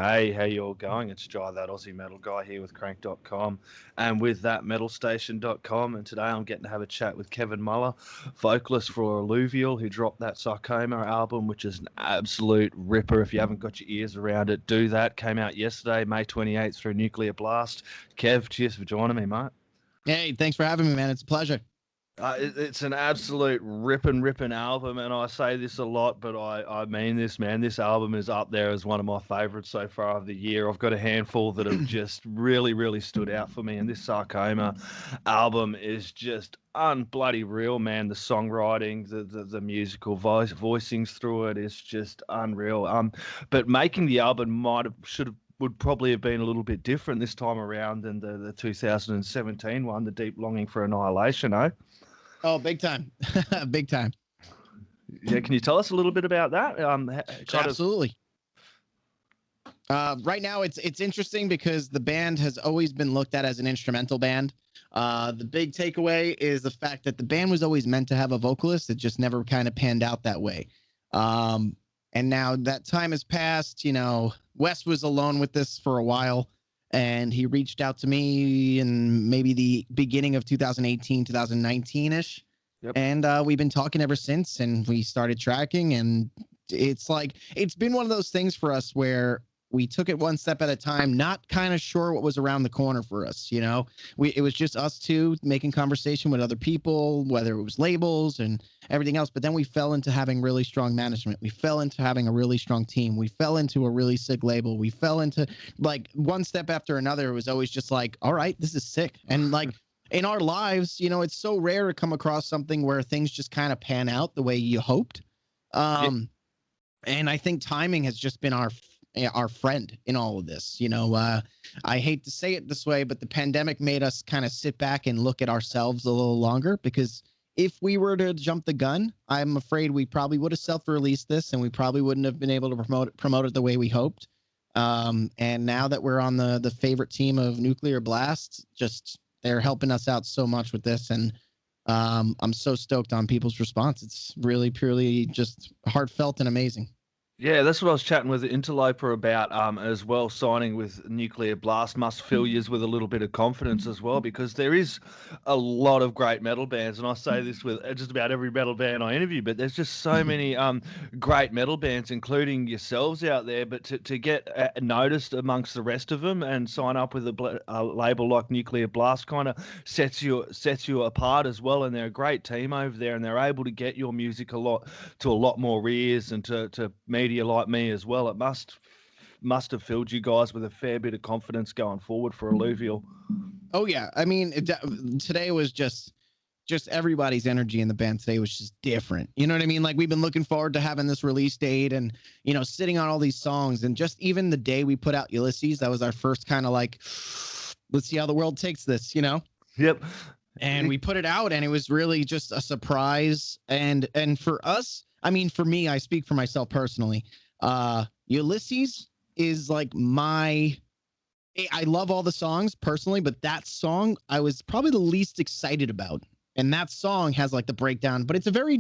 Hey, how you all going? It's Jai, that Aussie metal guy here with Crank.com and with that metalstation.com. And today I'm getting to have a chat with Kevin Muller, vocalist for Alluvial, who dropped that Sarcoma album, which is an absolute ripper. If you haven't got your ears around it, do that. Came out yesterday, May 28th, through Nuclear Blast. Kev, cheers for joining me, mate. Hey, thanks for having me, man. It's a pleasure. It's an absolute ripping album, and I say this a lot, but I mean this, man. This album is up there as one of my favorites so far of the year. I've got a handful that have just really stood out for me, and this Sarcoma album is just unbloody real, man. The songwriting, the musical voicings through it is just unreal. But making the album would probably have been a little bit different this time around than the 2017 one, The Deep Longing for Annihilation, eh? Oh, big time. Big time. Yeah, can you tell us a little bit about that? Absolutely. Right now, it's interesting because the band has always been looked at as an instrumental band. The big takeaway is the fact that the band was always meant to have a vocalist. It just never kind of panned out that way. And now that time has passed. You know, Wes was alone with this for a while, and he reached out to me in maybe the beginning of 2018, 2019-ish. Yep. And we've been talking ever since, and we started tracking, and it's been one of those things for us where we took it one step at a time, not kind of sure what was around the corner for us. You know, it was just us two making conversation with other people, whether it was labels and everything else. But then we fell into having really strong management. We fell into having a really strong team. We fell into a really sick label. We fell into like one step after another. It was always just like, all right, this is sick. And like in our lives, you know, it's so rare to come across something where things just kind of pan out the way you hoped. And I think timing has just been our friend in all of this. You know, I hate to say it this way, but the pandemic made us kind of sit back and look at ourselves a little longer, because if we were to jump the gun, I'm afraid we probably would have self-released this, and we probably wouldn't have been able to promote it the way we hoped. And now that we're on the favorite team of Nuclear Blast, just they're helping us out so much with this. And I'm so stoked on people's response. It's really purely just heartfelt and amazing. Yeah, that's what I was chatting with Interloper about as well. Signing with Nuclear Blast must fill you with a little bit of confidence as well, because there is a lot of great metal bands, and I say this with just about every metal band I interview, but there's just so many great metal bands, including yourselves out there. But to get noticed amongst the rest of them and sign up with a label like Nuclear Blast kind of sets you apart as well. And they're a great team over there, and they're able to get your music to a lot more ears and to media like me as well. It must have filled you guys with a fair bit of confidence going forward for Alluvial. Oh yeah, I mean, today was just everybody's energy in the band today was just different. You know what I mean? Like, we've been looking forward to having this release date, and you know, sitting on all these songs, and just even the day we put out Ulysses, that was our first kind of like, let's see how the world takes this, you know? Yep. And we put it out, and it was really just a surprise. And for us, I mean, for me, I speak for myself personally. Ulysses is like I love all the songs personally, but that song I was probably the least excited about. And that song has like the breakdown, but it's a very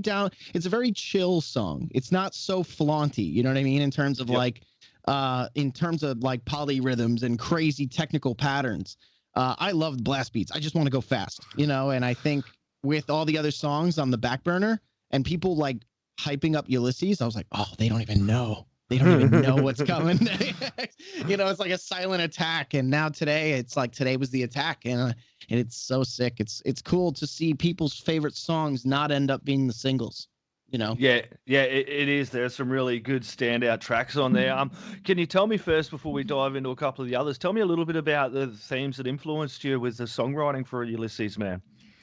chill song. It's not so flaunty, you know what I mean? In terms of like polyrhythms and crazy technical patterns. I love blast beats. I just want to go fast, you know? And I think with all the other songs on the back burner and people like hyping up Ulysses, I was like, oh, they don't even know what's coming. You know, it's like a silent attack. And now today was the attack, and it's so sick. It's cool to see people's favorite songs not end up being the singles, you know? Yeah, it is. There's some really good standout tracks on there. Can you tell me first, before we dive into a couple of the others, tell me a little bit about the themes that influenced you with the songwriting for Ulysses, man?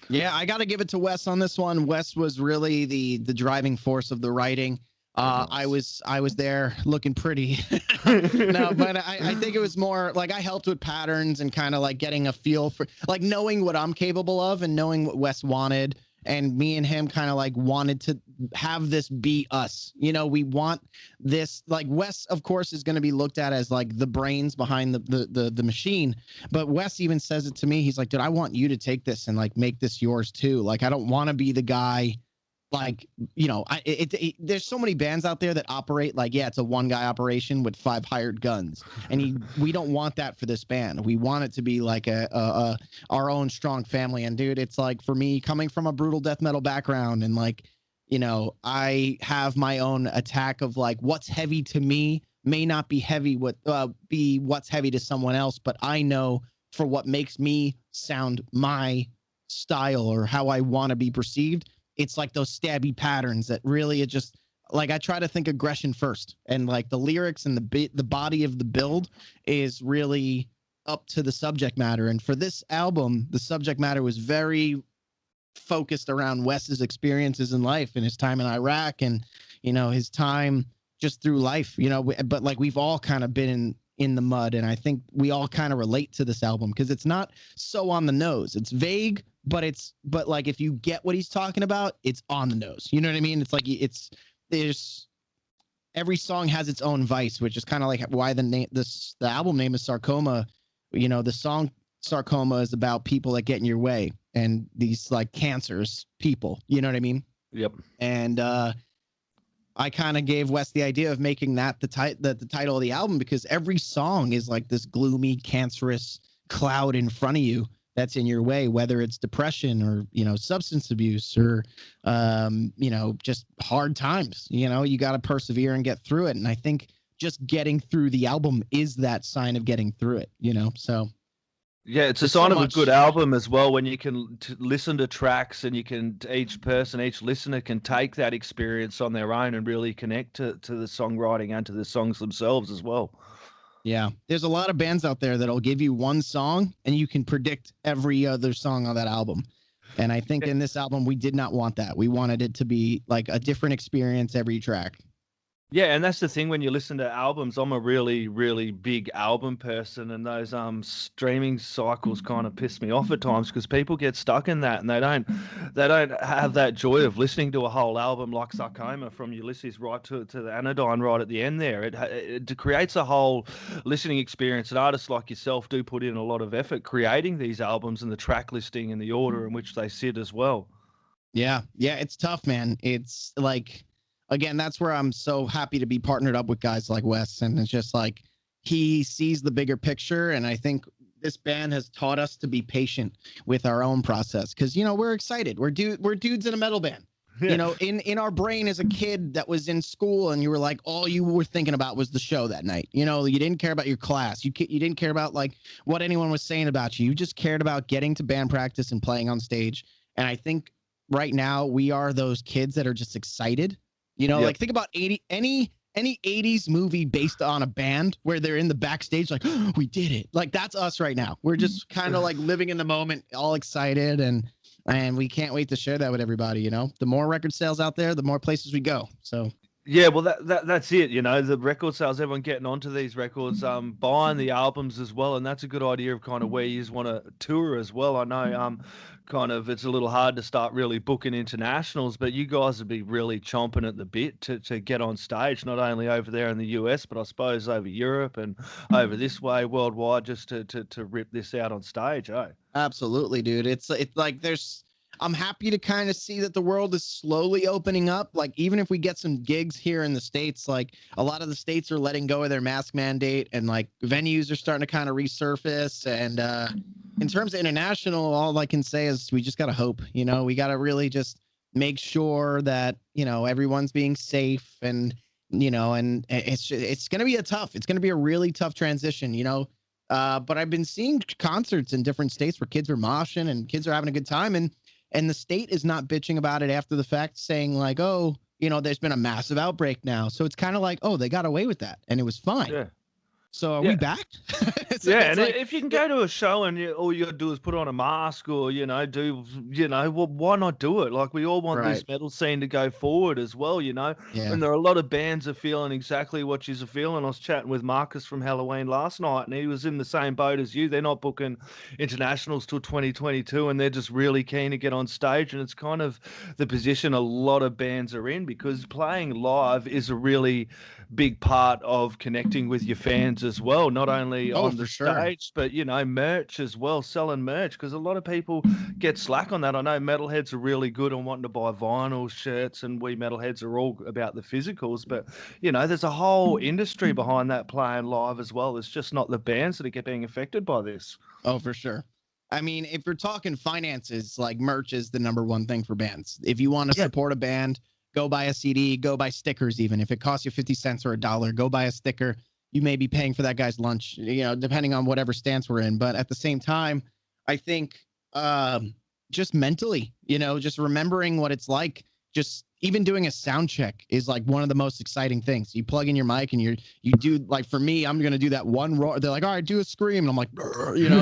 Yeah, I got to give it to Wes on this one. Wes was really the driving force of the writing. I was there looking pretty. No, but I think it was more like I helped with patterns and kind of like getting a feel for like knowing what I'm capable of and knowing what Wes wanted. And me and him kind of like wanted to have this be us. You know, we want this, like Wes, of course, is going to be looked at as like the brains behind the machine. But Wes even says it to me. He's like, dude, I want you to take this and like make this yours too. Like, I don't want to be the guy like, you know, there's so many bands out there that operate like, yeah, it's a one guy operation with 5 hired guns, and we don't want that for this band. We want it to be like our own strong family. And dude, it's like, for me, coming from a brutal death metal background, and like, you know, I have my own attack of like, what's heavy to me may not be heavy be what's heavy to someone else, but I know for what makes me sound my style or how I want to be perceived. It's like those stabby patterns that really, it just like, I try to think aggression first, and like the lyrics and the body of the build is really up to the subject matter. And for this album, the subject matter was very focused around Wes's experiences in life and his time in Iraq, and, you know, his time just through life, you know, but like, we've all kind of been in the mud, and I think we all kind of relate to this album because it's not so on the nose. It's vague, but like, if you get what he's talking about, it's on the nose. You know what I mean? It's like, there's every song has its own vice, which is kind of like why the album name is Sarcoma. You know, the song Sarcoma is about people that get in your way, and these like cancers people, you know what I mean? Yep. And I kind of gave Wes the idea of making that the title of the album, because every song is like this gloomy, cancerous cloud in front of you that's in your way, whether it's depression or, you know, substance abuse or, you know, just hard times. You know, you got to persevere and get through it. And I think just getting through the album is that sign of getting through it, you know? So yeah, it's a sign of a good album as well, when you can listen to tracks, and each listener can take that experience on their own and really connect to the songwriting and to the songs themselves as well. Yeah, there's a lot of bands out there that'll give you one song and you can predict every other song on that album. And I think in this album, we did not want that. We wanted it to be like a different experience every track. Yeah, and that's the thing when you listen to albums. I'm a really, really big album person, and those streaming cycles kind of piss me off at times because people get stuck in that, and they don't have that joy of listening to a whole album like Sarcoma from Ulysses right to the Anodyne right at the end there. It creates a whole listening experience, and artists like yourself do put in a lot of effort creating these albums and the track listing and the order in which they sit as well. Yeah, it's tough, man. It's like, again, that's where I'm so happy to be partnered up with guys like Wes. And it's just like, he sees the bigger picture. And I think this band has taught us to be patient with our own process. Cause, you know, we're excited. We're dudes in a metal band. You know, in our brain as a kid that was in school, and you were like, all you were thinking about was the show that night. You know, you didn't care about your class. You didn't care about like what anyone was saying about you. You just cared about getting to band practice and playing on stage. And I think right now we are those kids that are just excited. You know, like think about any 80s movie based on a band where they're in the backstage like, oh, we did it. Like, that's us right now. We're just kind of like living in the moment, all excited, and we can't wait to share that with everybody. You know, the more record sales out there, the more places we go. So yeah, well, that's it. You know, the record sales, everyone getting onto these records, buying the albums as well, and that's a good idea of kind of where you want to tour as well. I know, kind of, it's a little hard to start really booking internationals, but you guys would be really chomping at the bit to get on stage, not only over there in the US, but I suppose over Europe and over this way worldwide, just to rip this out on stage. Absolutely, dude. It's like I'm happy to kind of see that the world is slowly opening up. Like, even if we get some gigs here in the States, like a lot of the states are letting go of their mask mandate, and like venues are starting to kind of resurface. And in terms of international, all I can say is we just got to hope, you know, we got to really just make sure that, you know, everyone's being safe, and, you know, and it's going to be it's going to be a really tough transition, you know. But I've been seeing concerts in different states where kids are moshing and kids are having a good time, and the state is not bitching about it after the fact, saying like, oh, you know, there's been a massive outbreak now. So it's kind of like, oh, they got away with that and it was fine. Yeah. So are we back? It's like, if you can go to a show and all you got to do is put on a mask, or, you know, well, why not do it? Like, we all want this metal scene to go forward as well, you know? Yeah. And there are a lot of bands are feeling exactly what you're feeling. I was chatting with Marcus from Halloween last night, and he was in the same boat as you. They're not booking internationals till 2022, and they're just really keen to get on stage. And it's kind of the position a lot of bands are in, because playing live is a really big part of connecting with your fans goods as well, not only Oh, on for the sure. stage, but merch as well, selling merch, because a lot of people get slack on that. I know metalheads are really good on wanting to buy vinyl shirts, and we metalheads are all about the physicals, but there's a whole industry behind that playing live as well. It's just not the bands that are being affected by this. Oh, for sure. I mean, if you're talking finances, like merch is the number one thing for bands. If you want to support a band, go buy a CD, go buy stickers. Even if it costs you 50 cents or $1, go buy a sticker. You may be paying for that guy's lunch, depending on whatever stance we're in. But at the same time, I think just mentally, just remembering what it's like, just even doing a sound check is like one of the most exciting things. You plug in your mic and you do, like, for me, I'm going to do that one roar. They're like, all right, do a scream. And I'm like,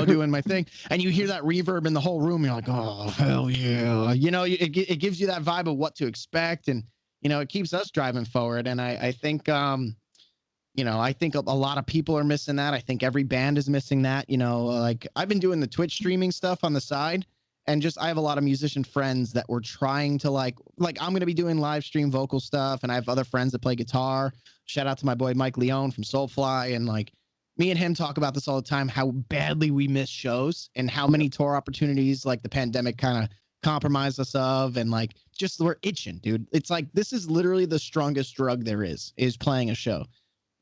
doing my thing. And you hear that reverb in the whole room. You're like, oh, hell yeah. It gives you that vibe of what to expect. And, it keeps us driving forward. And I think, I think a lot of people are missing that. I think every band is missing that. Like, I've been doing the Twitch streaming stuff on the side. And I have a lot of musician friends that were trying to like I'm going to be doing live stream vocal stuff. And I have other friends that play guitar. Shout out to my boy, Mike Leone from Soulfly. And like me and him talk about this all the time, how badly we miss shows and how many tour opportunities like the pandemic kind of compromised us of. And like, just we're itching, dude. It's like, this is literally the strongest drug there is playing a show.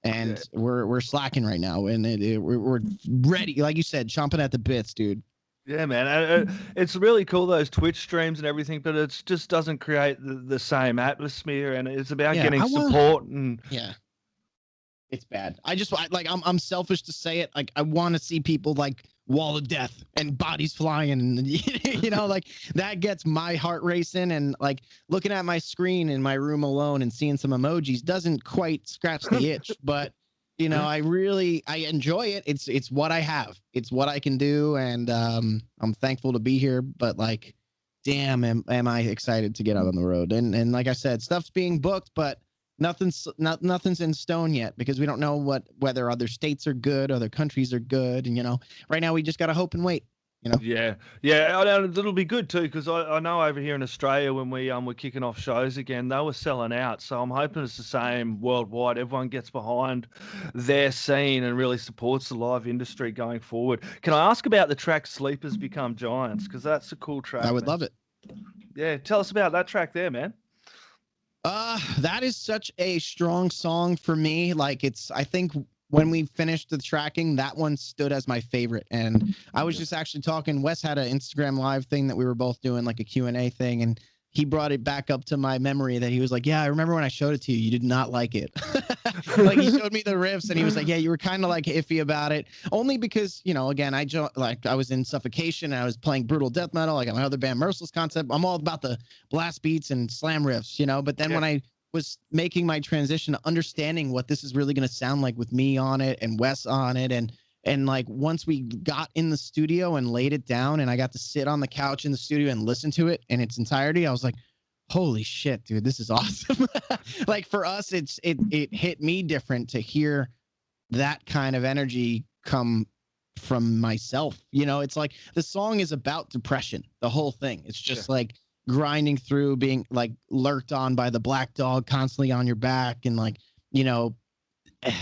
And we're slacking right now. And we're ready. Like you said, chomping at the bits, dude. Yeah, man. It's really cool, those Twitch streams and everything, but it just doesn't create the same atmosphere, and it's about getting support. And it's bad. I'm selfish to say it. Like, I want to see people like wall of death and bodies flying, and like that gets my heart racing. And like looking at my screen in my room alone and seeing some emojis doesn't quite scratch the itch, but I enjoy it. It's what I have. It's what I can do. And I'm thankful to be here, but like, damn, am I excited to get out on the road. And like I said, stuff's being booked, but nothing's in stone yet, because we don't know whether other states are good, other countries are good. And, right now we just got to hope and wait. Yeah, it'll be good too, because I know over here in Australia, when we were kicking off shows again, they were selling out. So I'm hoping it's the same worldwide. Everyone gets behind their scene and really supports the live industry going forward. Can I ask about the track "Sleepers Become Giants"? Because that's a cool track. I would love it. Yeah, tell us about that track there, man. That is such a strong song for me. Like, I think when we finished the tracking, that one stood as my favorite. And I was just actually talking, Wes had an Instagram live thing that we were both doing, like a Q&A thing. And he brought it back up to my memory that he was like, yeah, I remember when I showed it to you, you did not like it. Like, he showed me the riffs and he was like, yeah, you were kind of like iffy about it. Only because, again, I was in Suffocation and I was playing brutal death metal, like my other band, Merciless Concept. I'm all about the blast beats and slam riffs, but then when I was making my transition to understanding what this is really going to sound like with me on it and Wes on it, and like once we got in the studio and laid it down and I got to sit on the couch in the studio and listen to it in its entirety, I was like, holy shit, dude, this is awesome. Like, for us, it hit me different to hear that kind of energy come from myself. It's like the song is about depression, the whole thing. It's just like grinding through, being like lurked on by the black dog constantly on your back, and like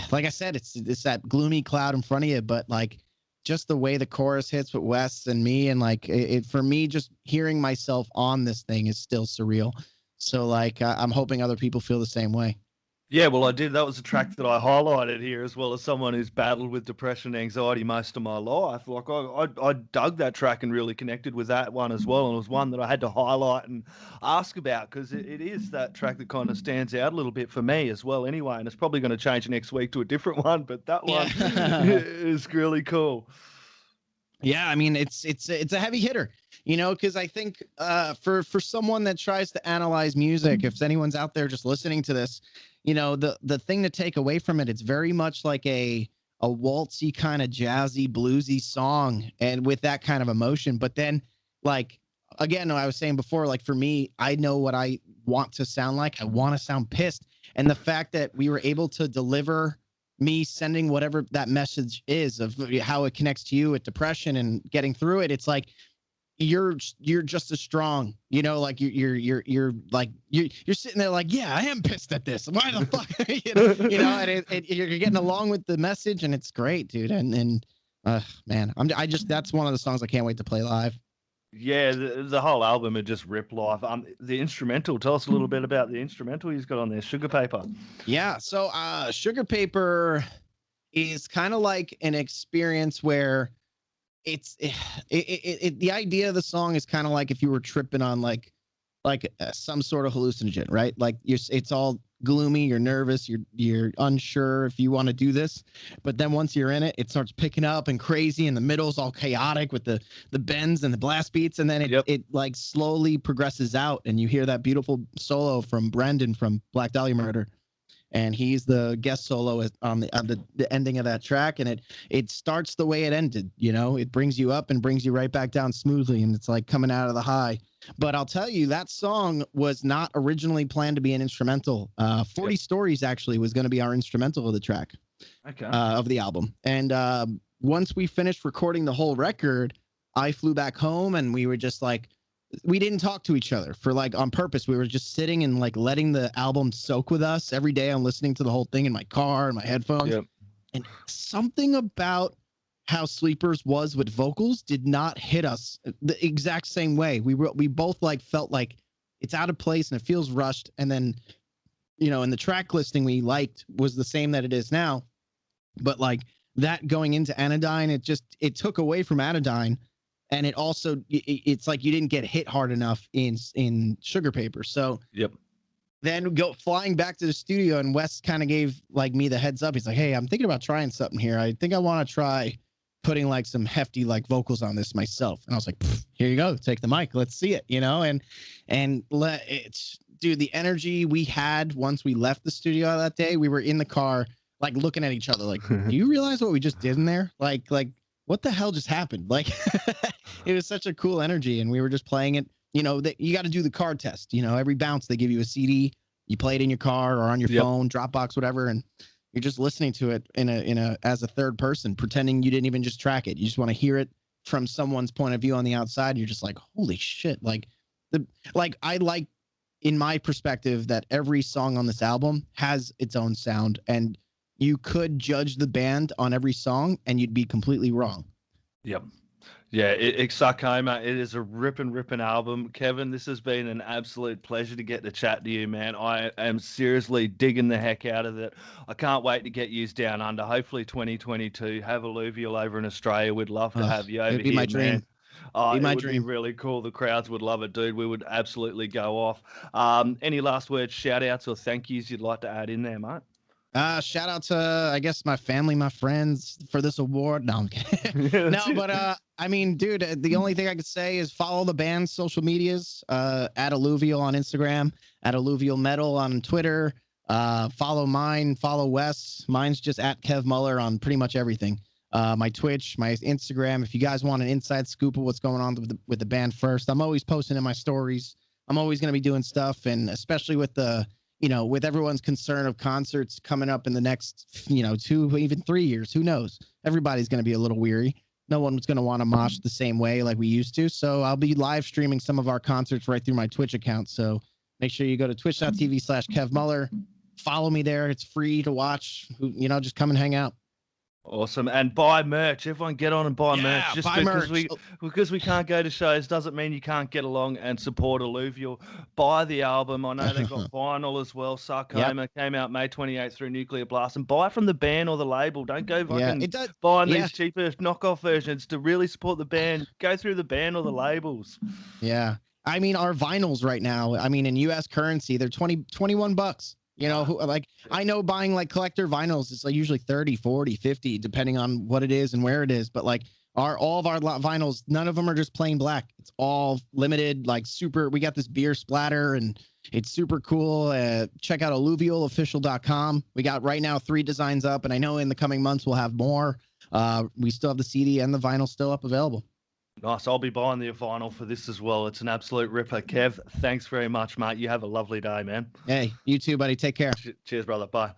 like I said, it's that gloomy cloud in front of you. But like, just the way the chorus hits with Wes and me, and like it for me, just hearing myself on this thing is still surreal. So like, I'm hoping other people feel the same way. Yeah, well, I did. That was a track that I highlighted here, as well as someone who's battled with depression and anxiety most of my life. Like, I dug that track and really connected with that one as well. And it was one that I had to highlight and ask about, because it is that track that kind of stands out a little bit for me as well anyway. And it's probably going to change next week to a different one, but that one is really cool. Yeah, I mean, it's a heavy hitter, because I think for someone that tries to analyze music, if anyone's out there just listening to this, the thing to take away from it, it's very much like a waltzy kind of jazzy bluesy song, and with that kind of emotion. But then, like, again, I was saying before, like, for me, I know what I want to sound like. I want to sound pissed, and the fact that we were able to deliver me sending whatever that message is of how it connects to you with depression and getting through it, it's like you're just as strong, you know, like you're like you're sitting there like, yeah, I am pissed at this. Why the fuck, you know, and you're getting along with the message, and it's great, dude. And man, that's one of the songs I can't wait to play live. Yeah, the whole album would just rip live. The instrumental. Tell us a little bit about the instrumental he's got on there. Sugar Paper. Yeah, so Sugar Paper is kind of like an experience where the idea of the song is kind of like if you were tripping on like some sort of hallucinogen, right? Like it's all gloomy, you're nervous, you're unsure if you want to do this, but then once you're in it, it starts picking up and crazy, and the middle's all chaotic with the bends and the blast beats, and then it like slowly progresses out, and you hear that beautiful solo from Brendan from Black Dahlia Murder. And he's the guest solo on the ending of that track, and it starts the way it ended. You know, it brings you up and brings you right back down smoothly, and it's like coming out of the high. But I'll tell you, that song was not originally planned to be an instrumental. 40 Stories actually was going to be our instrumental of the track, of the album. And once we finished recording the whole record, I flew back home, and we were just like, we didn't talk to each other for like on purpose. We were just sitting and like letting the album soak with us. Every day I'm listening to the whole thing in my car and my headphones. And something about how Sleepers was with vocals did not hit us the exact same way. We both like felt like it's out of place and it feels rushed. And then, you know, in the track listing we liked was the same that it is now. But like that going into Anodyne, it took away from Anodyne. And it also, it's like you didn't get hit hard enough in Sugar Paper. So then flying back to the studio, and Wes kind of gave like me the heads up. He's like, hey, I'm thinking about trying something here. I think I want to try putting like some hefty like vocals on this myself. And I was like, here you go, take the mic, let's see it, you know. Dude, the energy we had once we left the studio that day, we were in the car like looking at each other like, do you realize what we just did in there? Like what the hell just happened? Like, it was such a cool energy, and we were just playing it. You know, that you got to do the card test. You know, every bounce they give you a CD, you play it in your car or on your phone, Dropbox, whatever, and you're just listening to it in a as a third person, pretending you didn't even just track it. You just want to hear it from someone's point of view on the outside. You're just like, holy shit! I like in my perspective that every song on this album has its own sound, and you could judge the band on every song and you'd be completely wrong. Yeah, it's Sarcoma. It is a ripping album. Kevin, this has been an absolute pleasure to get to chat to you, man. I am seriously digging the heck out of it. I can't wait to get you down under. Hopefully 2022, have Alluvial over in Australia. We'd love to have you over here, it'd be my dream. Man. It would be really cool. The crowds would love it, dude. We would absolutely go off. Any last words, shout outs or thank yous you'd like to add in there, mate? Shout out to, I guess, my family, my friends for this award. No, I'm kidding. No, but I mean, dude, the only thing I could say is follow the band's social medias, at Alluvial on Instagram, at Alluvial Metal on Twitter. Follow mine, follow Wes. Mine's just at Kev Muller on pretty much everything. My Twitch, my Instagram. If you guys want an inside scoop of what's going on with the band first, I'm always posting in my stories. I'm always going to be doing stuff, and especially with with everyone's concern of concerts coming up in the next, 2, even 3 years, who knows? Everybody's going to be a little weary. No one's going to want to mosh the same way like we used to. So I'll be live streaming some of our concerts right through my Twitch account. So make sure you go to twitch.tv/Kev Muller. Follow me there. It's free to watch. Just come and hang out. Awesome. And buy merch. Everyone get on and buy merch. Just buy because we can't go to shows doesn't mean you can't get along and support Alluvial. Buy the album. I know they've got vinyl as well. Sarcoma came out May 28th through Nuclear Blast. And buy from the band or the label. Don't go buying these cheaper knockoff versions. To really support the band, go through the band or the labels. Yeah. I mean, our vinyls right now, in US currency, they're $21. I know buying like collector vinyls, it's like usually 30, 40, 50, depending on what it is and where it is. But like all of our vinyls, none of them are just plain black. It's all limited, like super. We got this beer splatter and it's super cool. Check out alluvialofficial.com. We got right now 3 designs up, and I know in the coming months we'll have more. We still have the CD and the vinyl still up available. Nice. I'll be buying the vinyl for this as well. It's an absolute ripper. Kev, thanks very much, mate. You have a lovely day, man. Hey, you too, buddy. Take care. Cheers, brother. Bye.